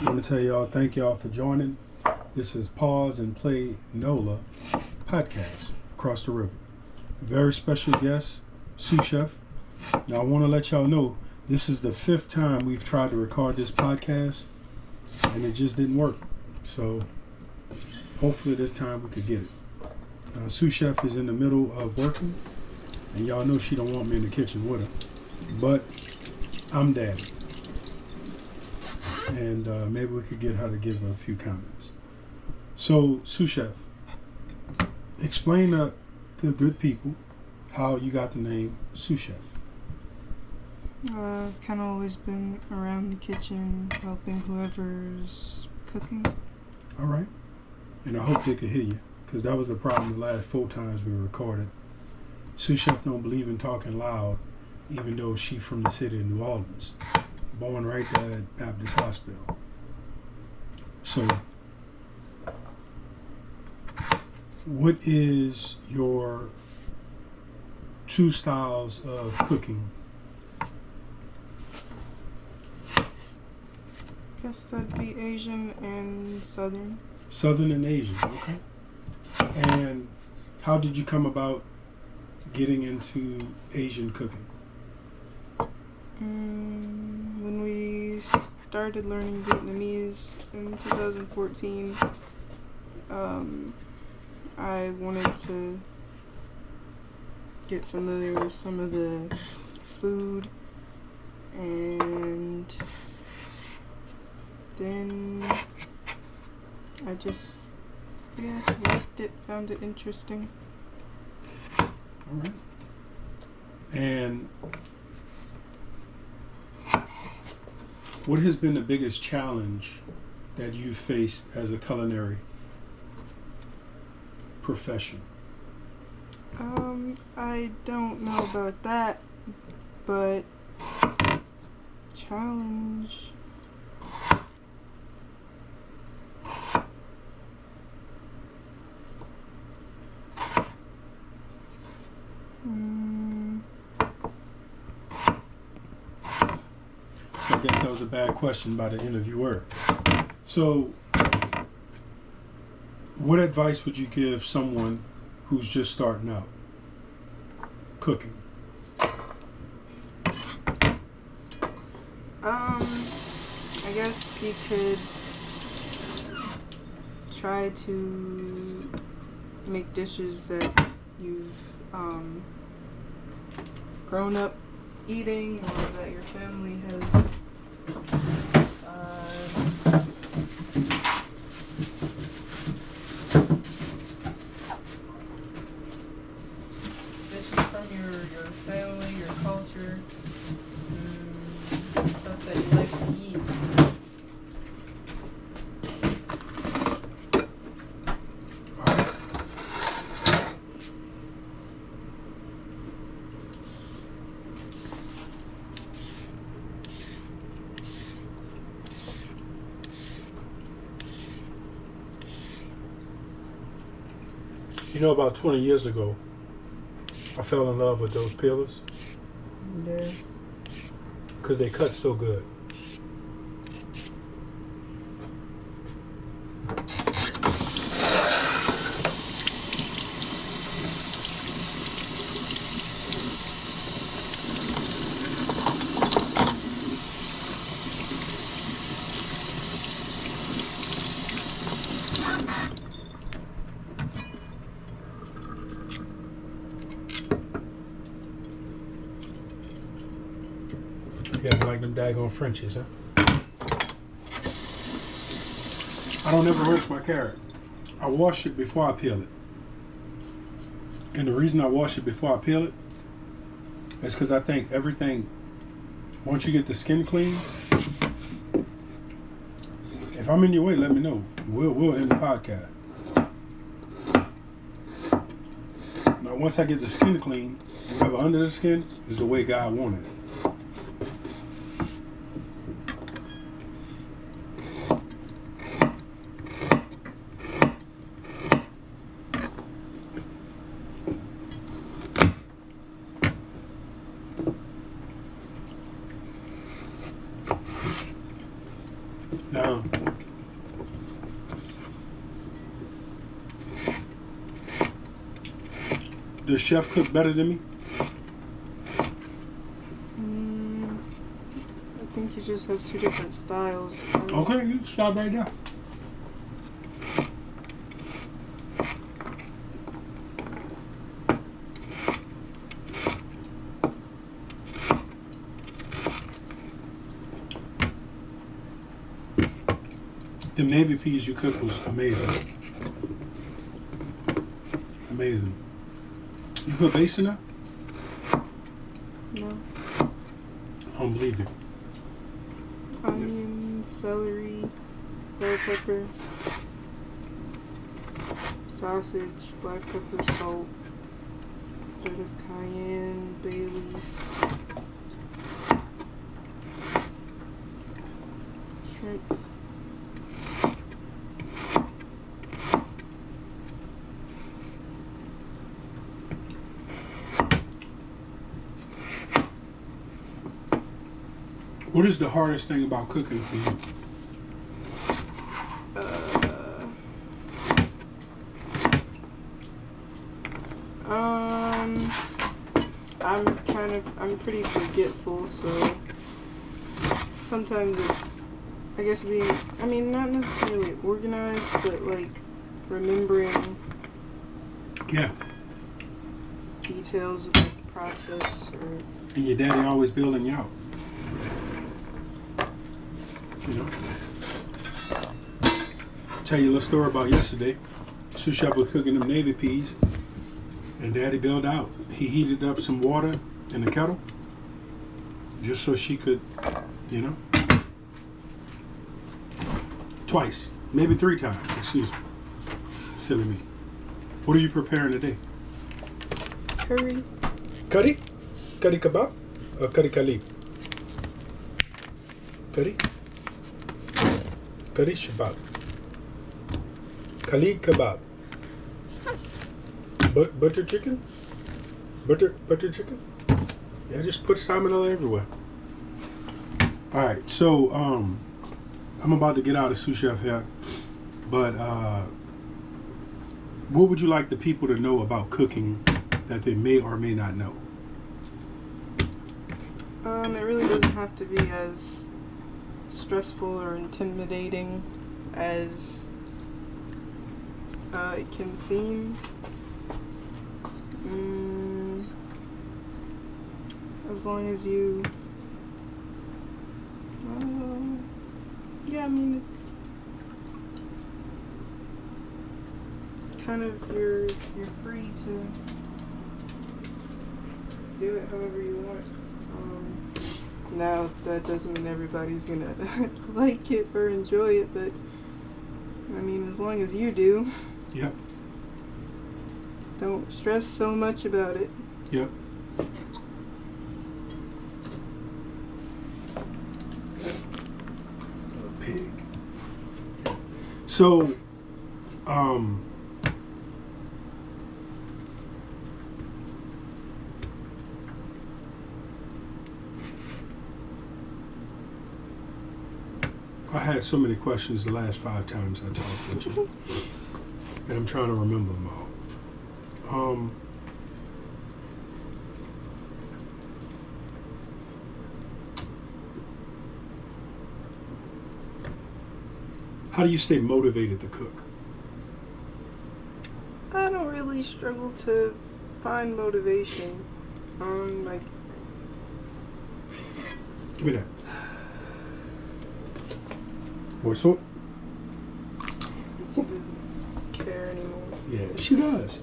I want to tell y'all, thank y'all for joining. This is Pause and Play NOLA podcast across the river. Very special guest, Souschef. Now I want to let y'all know this is the 5th time we've tried to record this podcast and it just didn't work. So hopefully this time we could get it. Souschef is in the middle of working and y'all know she don't want me in the kitchen with her. But I'm daddy. And maybe we could get her to give a few comments. So, Souschef, explain to the good people how you got the name Souschef. I've kind of always been around the kitchen, helping whoever's cooking. All right. And I hope they could hear you, because that was the problem the last 4 times we recorded. Souschef don't believe in talking loud, even though she's from the city of New Orleans. Born right there at Baptist Hospital. So, what is your 2 styles of cooking? Guess that'd be Asian and Southern. Southern and Asian, okay. And how did you come about getting into Asian cooking? When we started learning Vietnamese in 2014, I wanted to get familiar with some of the food, and then I just, liked it, found it interesting. All right. And what has been the biggest challenge that you've faced as a culinary profession? I don't know about that, but challenge. So I guess that was a bad question by the interviewer. So, what advice would you give someone who's just starting out cooking? I guess you could try to make dishes that you've grown up eating, or that your family has dishes from your family, your culture, stuff that you like to eat. You know, about 20 years ago, I fell in love with those peelers. Yeah. Because they cut so good. Yeah, like them daggone Frenchies, huh? I don't ever rinse my carrot. I wash it before I peel it. And the reason I wash it before I peel it is because I think everything, once you get the skin clean, if I'm in your way, let me know. We'll end the podcast. Now, once I get the skin clean, whatever under the skin is the way God wanted it. Now, does Chef cook better than me? I think you just have two different styles. Okay, you stop right there. The navy peas you cooked was amazing. Amazing. You put base in there? No. I don't believe you. Onion, celery, bell pepper, sausage, black pepper, salt, bit of cayenne, bay leaf, shrimp. What is the hardest thing about cooking for you? I'm pretty forgetful, so sometimes it's, I guess not necessarily organized, but like remembering details about the process. And your daddy always building you out. You know. Tell you a little story about yesterday. Souschef was cooking them navy peas, and Daddy bailed out. He heated up some water in the kettle, just so she could, twice, maybe 3 times. Excuse me. Silly me. What are you preparing today? Curry. Curry? Curry kebab or curry khalib? Curry? Curry shabab. Khalid kebab. Butter chicken? Butter chicken? Yeah, just put salmonella everywhere. Alright, so I'm about to get out of Souschef here, but what would you like the people to know about cooking that they may or may not know? It really doesn't have to be as stressful or intimidating as it can seem. As long as you, it's kind of, you're free to do it however you want. Now, that doesn't mean everybody's gonna like it or enjoy it, but as long as you do. Yep. Don't stress so much about it. Yep. Pig. So, I had so many questions the last 5 times I talked with you, and I'm trying to remember them all. How do you stay motivated to cook? I don't really struggle to find motivation. Give me that. More salt? She doesn't care anymore. Yeah, she does.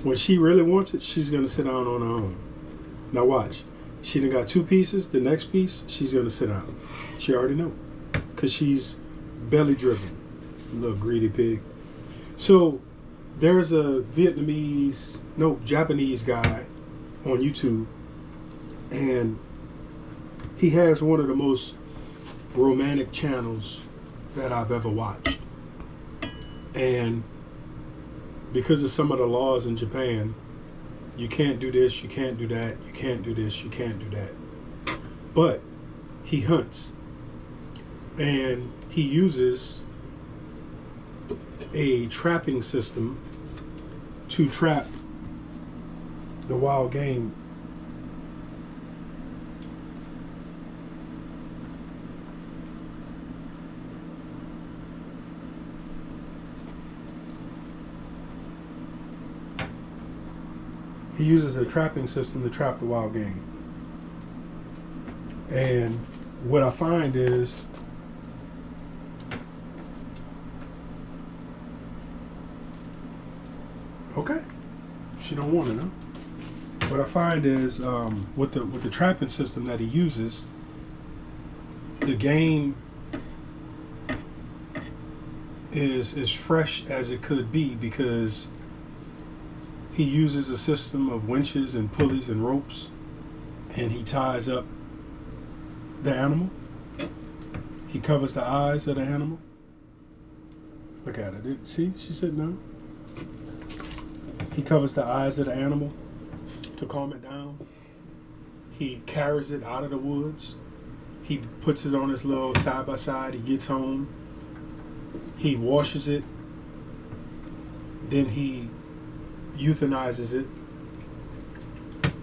When she really wants it, she's going to sit down on her own. Now watch. She done got 2 pieces. The next piece, she's going to sit down. She already know. Because she's belly driven. Little greedy pig. So, there's a Japanese guy on YouTube. And he has one of the most romantic channels that I've ever watched. And because of some of the laws in Japan, you can't do this, you can't do that, you can't do this, you can't do that. But he hunts. And he uses a trapping system to trap the wild game. He uses a trapping system to trap the wild game. And what I find is okay, she don't want it, huh? What I find is with the trapping system that he uses, the game is as fresh as it could be because he uses a system of winches and pulleys and ropes, and he ties up the animal. He covers the eyes of the animal. Look at it. See, she said no. He covers the eyes of the animal to calm it down. He carries it out of the woods. He puts it on his little side by side. He gets home. He washes it. Then he euthanizes it.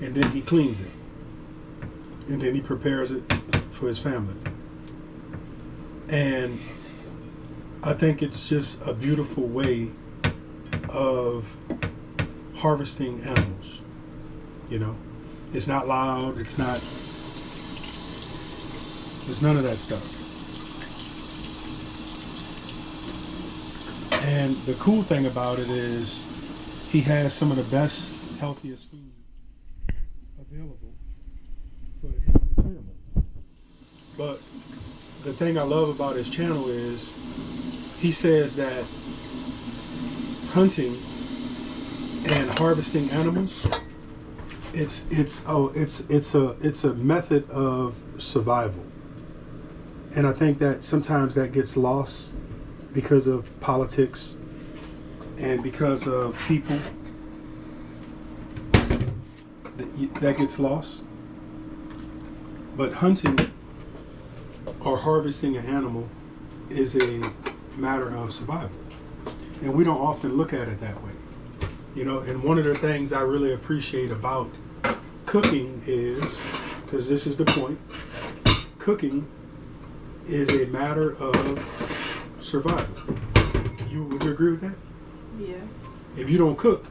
And then he cleans it. And then he prepares it for his family. And I think it's just a beautiful way of harvesting animals. You know, it's not loud, it's none of that stuff. And the cool thing about it is he has some of the best, healthiest food available for him and his family. But the thing I love about his channel is he says that hunting and harvesting animals, it's a method of survival. And I think that sometimes that gets lost because of politics and because of people. That gets lost. But hunting or harvesting an animal is a matter of survival. And we don't often look at it that way. You know, and one of the things I really appreciate about cooking is, because this is the point, cooking is a matter of survival. Would you agree with that? Yeah. If you don't cook,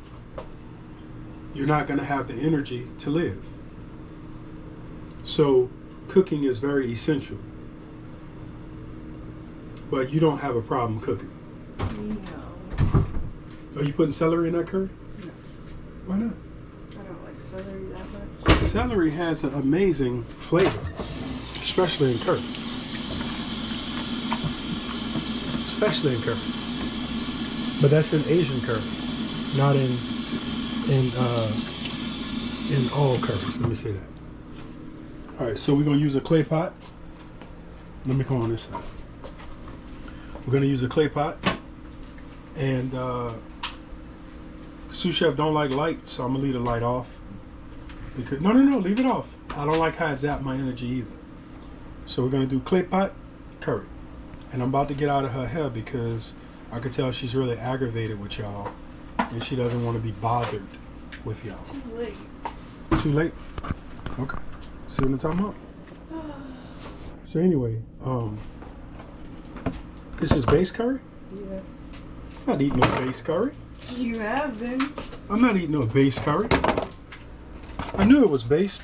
you're not going to have the energy to live. So cooking is very essential. But you don't have a problem cooking. No. Are you putting celery in that curry? No. Why not? I don't like celery that much. Celery has an amazing flavor, especially in curry. Especially in curry. But that's in Asian curry, not in all curries. Let me say that. All right, so we're gonna use a clay pot. Let me come on this side. We're gonna use a clay pot, and Souschef don't like light, so I'm gonna leave the light off. Because no, leave it off. I don't like how it zapped my energy either. So we're gonna do clay pot curry, and I'm about to get out of her hair because I could tell she's really aggravated with y'all, and she doesn't want to be bothered with y'all. Too late. Too late? Okay. See what I'm talking about? So anyway, this is base curry? Yeah. I'm not eating no base curry. You have been. I'm not eating no base curry. I knew it was based.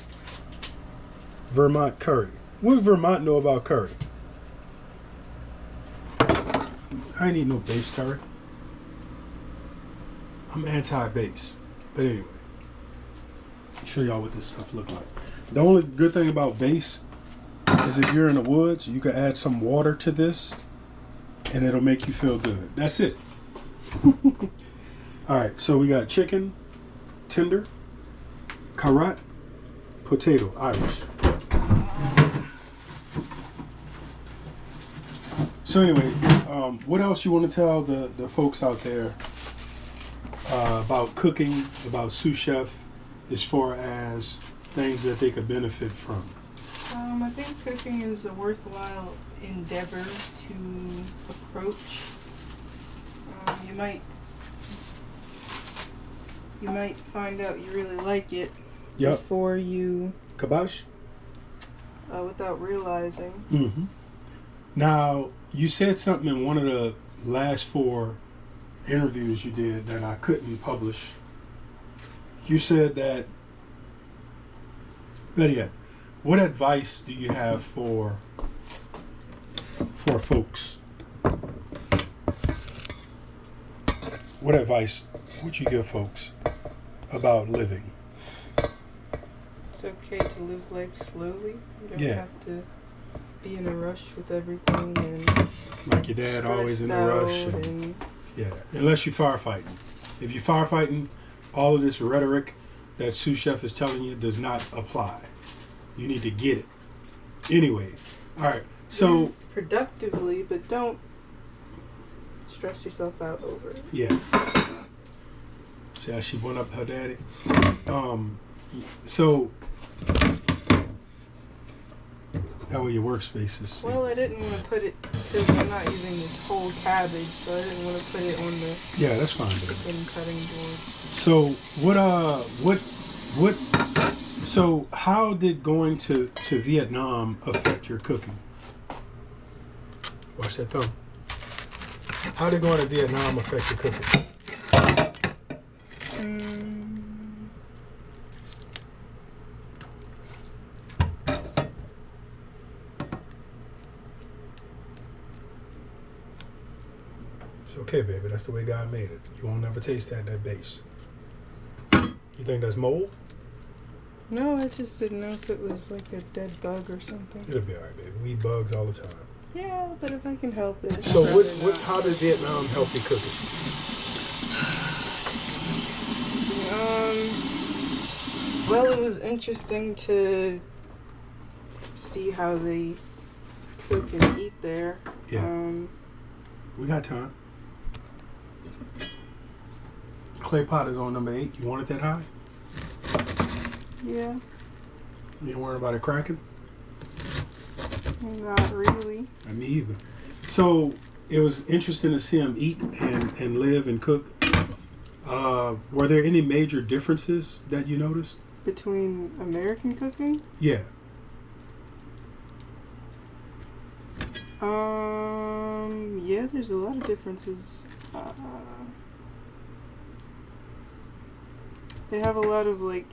Vermont curry. What does Vermont know about curry? I ain't eating no base curry. I'm anti-base. But anyway, I'll show y'all what this stuff look like. The only good thing about base is if you're in the woods, you can add some water to this and it'll make you feel good. That's it. All right, so we got chicken, tender, carrot, potato, Irish. So anyway, what else you want to tell the folks out there about cooking, about Souschef, as far as things that they could benefit from? I think cooking is a worthwhile endeavor to approach. You might find out you really like it before you Kibosh? Without realizing. Mm-hmm. Now, you said something in one of the last 4 interviews you did that I couldn't publish. You said that, better yet, what advice do you have for folks? What advice would you give folks about living? It's okay to live life slowly. You don't Yeah. have to be in a rush with everything and Like your dad, always in a rush. and Yeah, unless you're firefighting. If you're firefighting, all of this rhetoric that Souschef is telling you does not apply. You need to get it. Anyway, all right. So productively, but don't stress yourself out over it. yeah. See how she went up her daddy. So that way your workspace is. Well, I didn't want to put it because I'm not using this whole cabbage, so I didn't want to put it on the Yeah, that's fine. Baby. chicken cutting board. So what? So how did going to Vietnam affect your cooking? Watch that thumb. How did going to Vietnam affect your cooking? It's okay, baby. That's the way God made it. You won't never taste that base. You think that's mold? No, I just didn't know if it was like a dead bug or something. It'll be all right, baby. We eat bugs all the time. Yeah, but if I can help it. So how did Vietnam help you cook it? Well, it was interesting to see how they cook and eat there. Yeah. We got time. Clay pot is on number 8. You want it that high? Yeah. You ain't worried about it cracking? Not really. Me either. So it was interesting to see him eat and live and cook. Were there any major differences that you noticed? Between American cooking? Yeah. Yeah, there's a lot of differences. They have a lot of like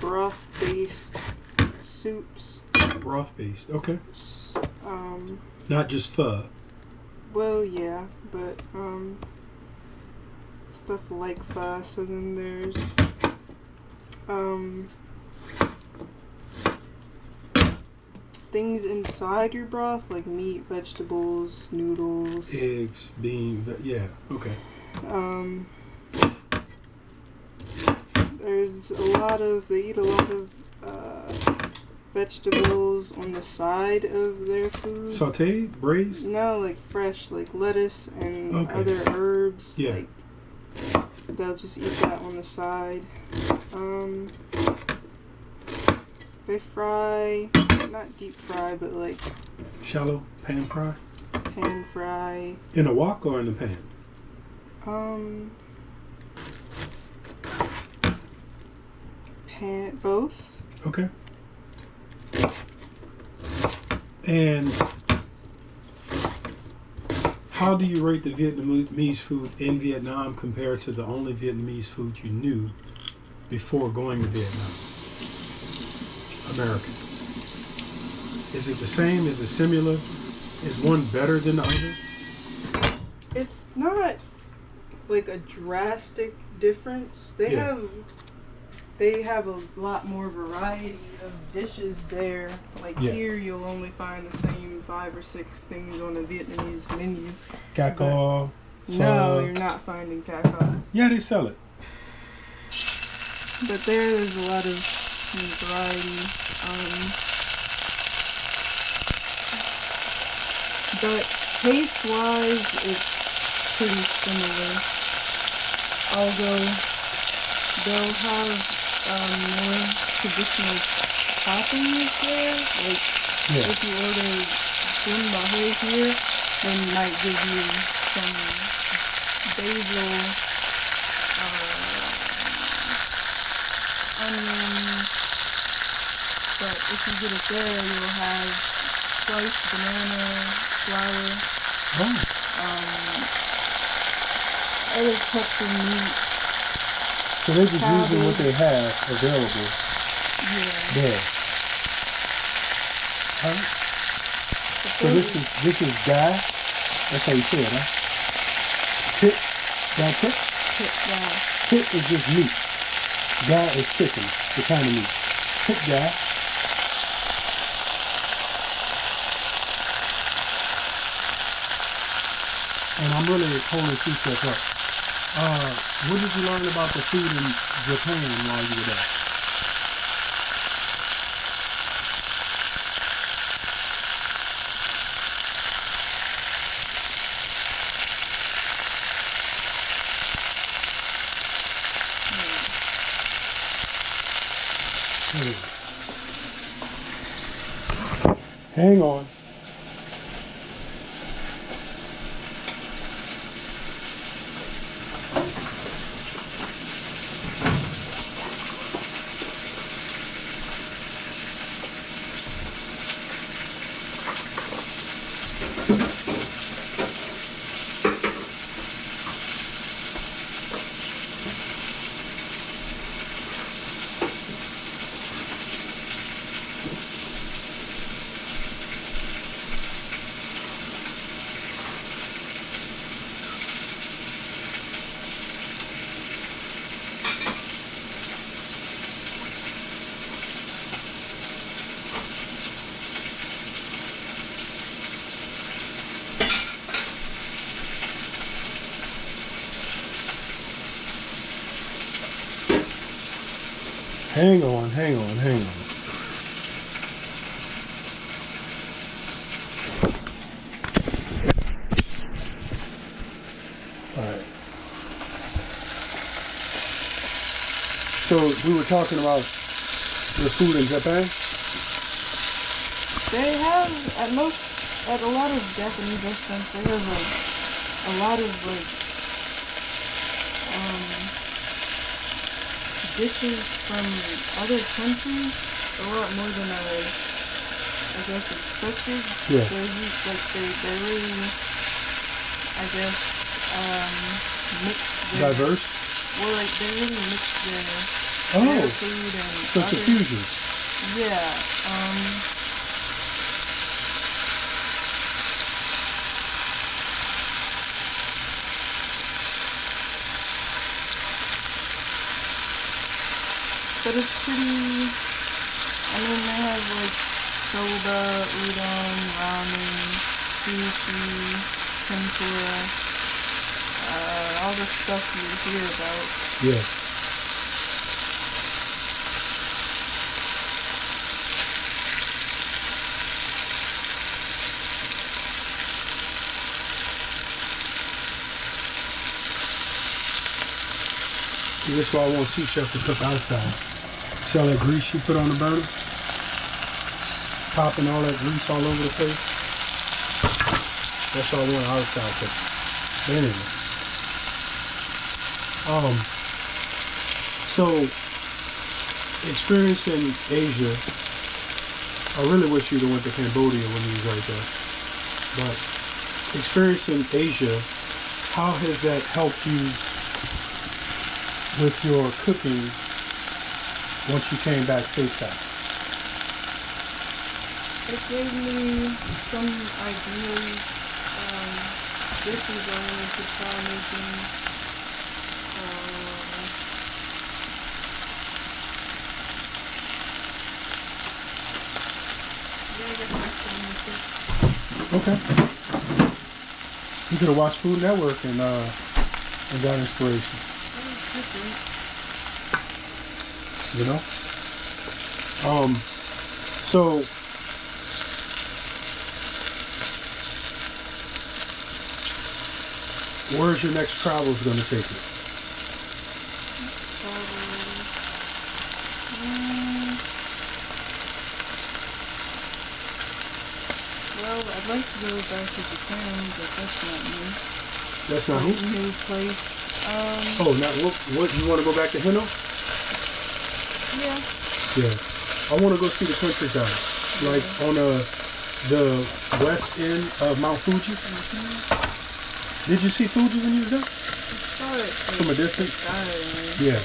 broth-based soups. Broth-based. Okay. Not just pho. Well, yeah, but stuff like pho. So then there's things inside your broth like meat, vegetables, noodles, eggs, beans. Yeah. Okay. There's they eat a lot of vegetables on the side of their food. Sauteed, braised? No, like fresh, like lettuce and other herbs. Yeah. Like, they'll just eat that on the side. They fry, not deep fry, but like Shallow pan fry? pan fry. In a wok or in the pan? Pan, both. Okay. And how do you rate the Vietnamese food in Vietnam compared to the only Vietnamese food you knew before going to Vietnam? American. Is it the same? Is it similar? Is one better than the other? It's not like a drastic difference. They have a lot more variety of dishes there. Like here, you'll only find the same 5 or 6 things on a Vietnamese menu. Cà co. No, you're not finding cà co. Yeah, they sell it. But there's a lot of variety. But taste-wise, it's pretty similar. Although they'll have more traditional toppings there. Like, Yeah. if you order Zumbahe here, they might give you some basil, onion, but if you get it there, you'll have sliced banana, flour, other cuts of meat. So they're just cabbage. using what they have available Yeah. there. Alright. So this is guy. That's how you say it, huh? Tip. Guy tip? Tip, yeah. Tip is just meat. Guy is chicken, the kind of meat. Tip guy. And I'm really holding Souschef up. What did you learn about the food in Japan while you were there? Hang on. Hang on. Alright. So we were talking about the food in Japan? They have, at a lot of Japanese restaurants, they have a lot of, like, dishes from other countries, a lot more than I guess expected. Yeah. They really, I guess, mix their... Diverse? Well, like, they really mix their food and so it's a fusion. Yeah. But it's pretty, they have like soba, udon, ramen, sushi, tempura, all the stuff you hear about. Yeah. This is why I want Souschef to cook outside. See all that grease you put on the burner? Popping all that grease all over the place. That's all I want outside cooking. But anyway. So experience in Asia. I really wish you'd have went to Cambodia when you was right there. But experience in Asia, how has that helped you with your cooking once you came back stateside? It gave me some ideas, dishes I wanted to try making. Yeah, I guess that's pretty much it. Okay. You could have watched Food Network and got inspiration. You know? So where's your next travels gonna take you? I'd like to go back to Japan, but that's not me. That's not who? New place. Oh, now what? You want to go back to Hino? Yeah. Yeah. I want to go see the countryside, like on the west end of Mount Fuji. Mm-hmm. Did you see Fuji when you was there? I saw it From a distance? Yeah.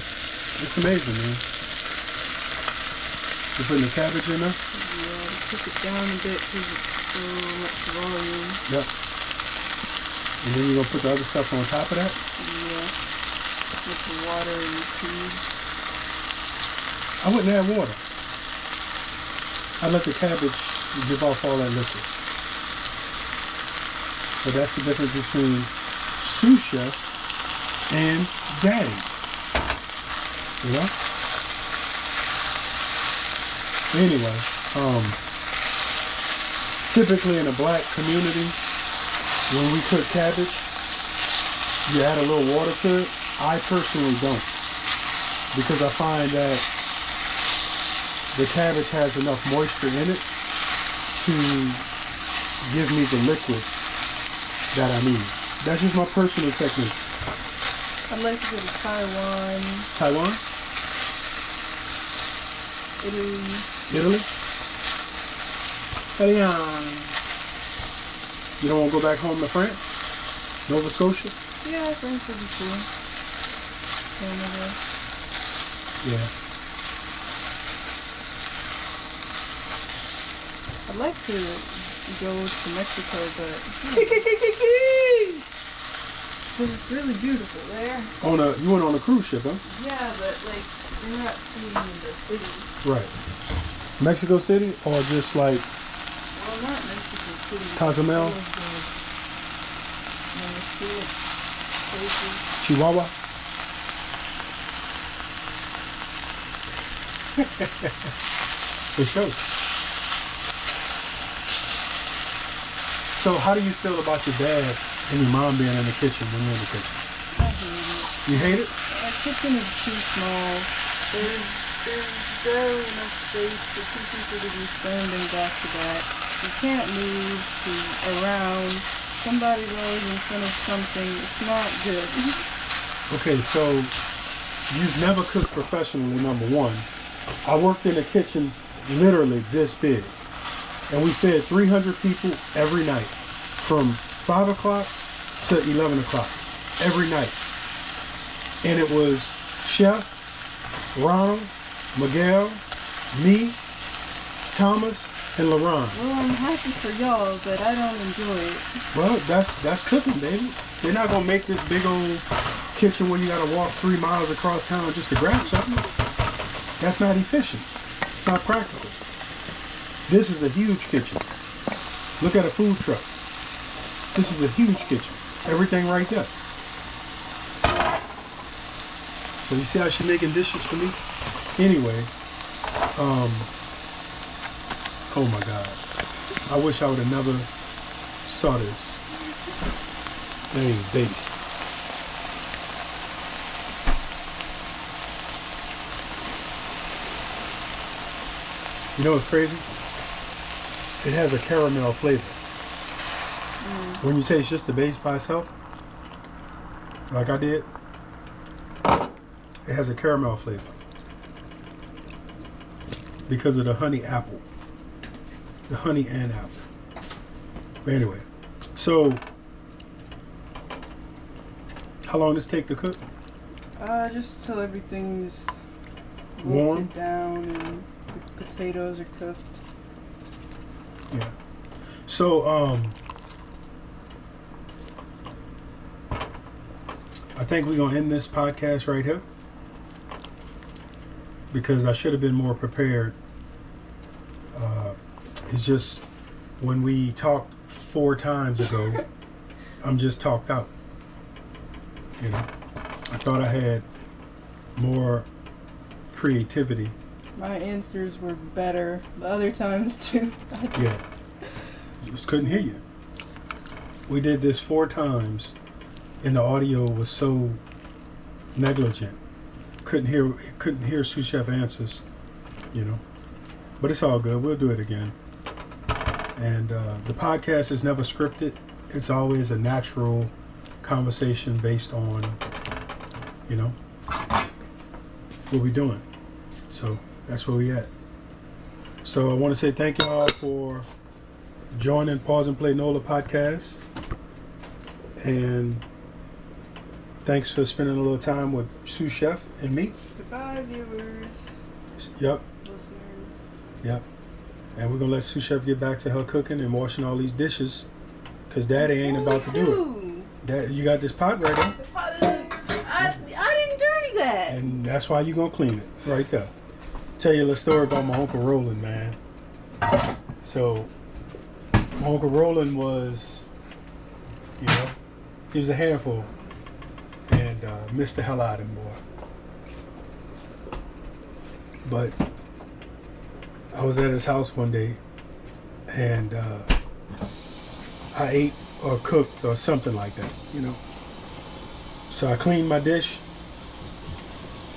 It's amazing, man. You putting the cabbage in there? Yeah, I took it down a bit because it's so much volume. Yep. And then you're going to put the other stuff on top of that? Yeah. With the water and the tea. I wouldn't add water. I let the cabbage give off all that liquid. But that's the difference between Souschef and Daddy. You know? Anyway, typically in a black community, when we cook cabbage, you add a little water to it. I personally don't. Because I find that the cabbage has enough moisture in it to give me the liquid that I need. That's just my personal technique. I'd like to go to Taiwan. Taiwan? Italy? Italian. You don't want to go back home to France? Nova Scotia? Yeah, France would be cool. Canada. Yeah. I'd like to go to Mexico, but it's really beautiful there. You went on a cruise ship, huh? Yeah, but like you're not seeing the city. Right. Mexico City, or just like Well, not Mexico City. Cozumel? Places. Chihuahua? For sure. So how do you feel about your dad and your mom being in the kitchen when you're in the kitchen? I hate it. You hate it? Our kitchen is too small. There's barely enough space for two people to be standing back to back. You can't move around. Somebody goes in front of something. It's not good. Okay, so you've never cooked professionally, number one. I worked in a kitchen literally this big. And we fed 300 people every night from 5 o'clock to 11 o'clock every night. And it was Chef, Ronald, Miguel, me, Thomas, and LaRon. Well, I'm happy for y'all, but I don't enjoy it. Well, that's cooking, baby. They're not going to make this big old kitchen where you got to walk 3 miles across town just to grab something. That's not efficient. It's not practical. This is a huge kitchen. Look at a food truck. This is a huge kitchen. Everything right there. So you see how she's making dishes for me? Anyway, oh my God. I wish I would have never saw this. Dang, base. You know what's crazy? It has a caramel flavor. When you taste just the base by itself, like I did, it has a caramel flavor because of the honey apple. The honey and apple. But anyway, so how long does it take to cook? Just till everything's Warm? wilted down and the potatoes are cooked. Yeah. So, I think we're going to end this podcast right here because I should have been more prepared. It's just when we talked 4 times ago, I'm just talked out. You know, I thought I had more creativity. My answers were better the other times too. Yeah. Just couldn't hear you. We did this 4 times and the audio was so negligent. Couldn't hear Souschef answers, you know. But it's all good. We'll do it again. And the podcast is never scripted. It's always a natural conversation based on, you know, what we're doing. So that's where we at. So I want to say thank y'all for joining Pause and Play NOLA podcast. And thanks for spending a little time with Souschef and me. Goodbye, viewers. Yep. Listeners. Yep. And we're going to let Souschef get back to her cooking and washing all these dishes. Because Daddy ain't about to do it. Dad, you got this pot right there. The pot I didn't dirty that. And that's why you're going to clean it right there. Tell you a little story about my Uncle Roland, man. So, my Uncle Roland was, you know, he was a handful. And missed the hell out of him, boy. But I was at his house one day, and I ate or cooked or something like that, you know. So I cleaned my dish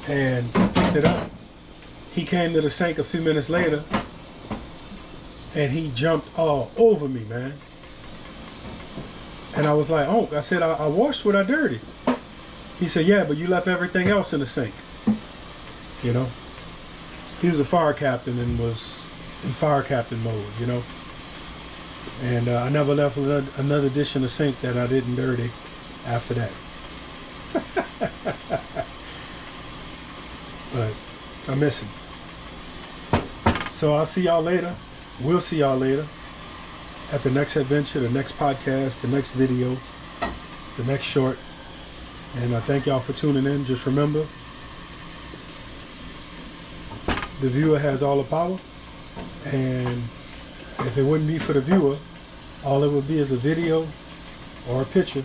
and picked it up. He came to the sink a few minutes later, and he jumped all over me, man. And I was like, oh, I said, I washed what I dirtied. He said, yeah, but you left everything else in the sink. You know? He was a fire captain and was in fire captain mode, you know? And I never left another dish in the sink that I didn't dirty after that. But I miss him. So I'll see y'all later. We'll see y'all later at the next adventure, the next podcast, the next video, the next short. And I thank y'all for tuning in. Just remember, the viewer has all the power. And if it wouldn't be for the viewer, all it would be is a video or a picture.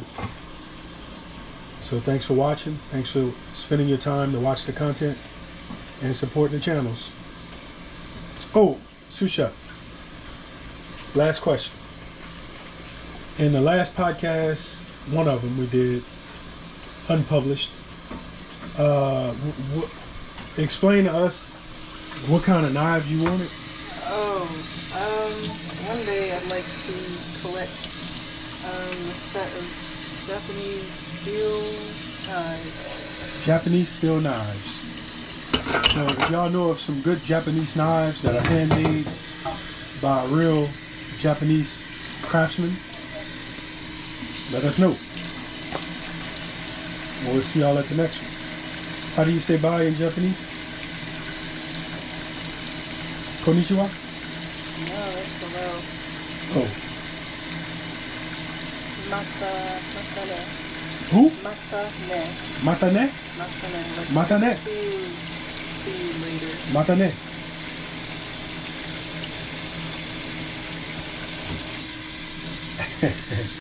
So thanks for watching. Thanks for spending your time to watch the content and supporting the channels. Oh, Souschef. Last question. In the last podcast, one of them we did, unpublished. Explain to us what kind of knives you wanted. One day I'd like to collect a set of Japanese steel knives. Japanese steel knives. Now, if y'all know of some good Japanese knives that are handmade by a real Japanese craftsman, let us know. We'll see y'all at the next one. How do you say bye in Japanese? Konnichiwa? No, that's hello. Oh. Matane. Who? Matane. Matane? Matane. Matane. See you later. Matane.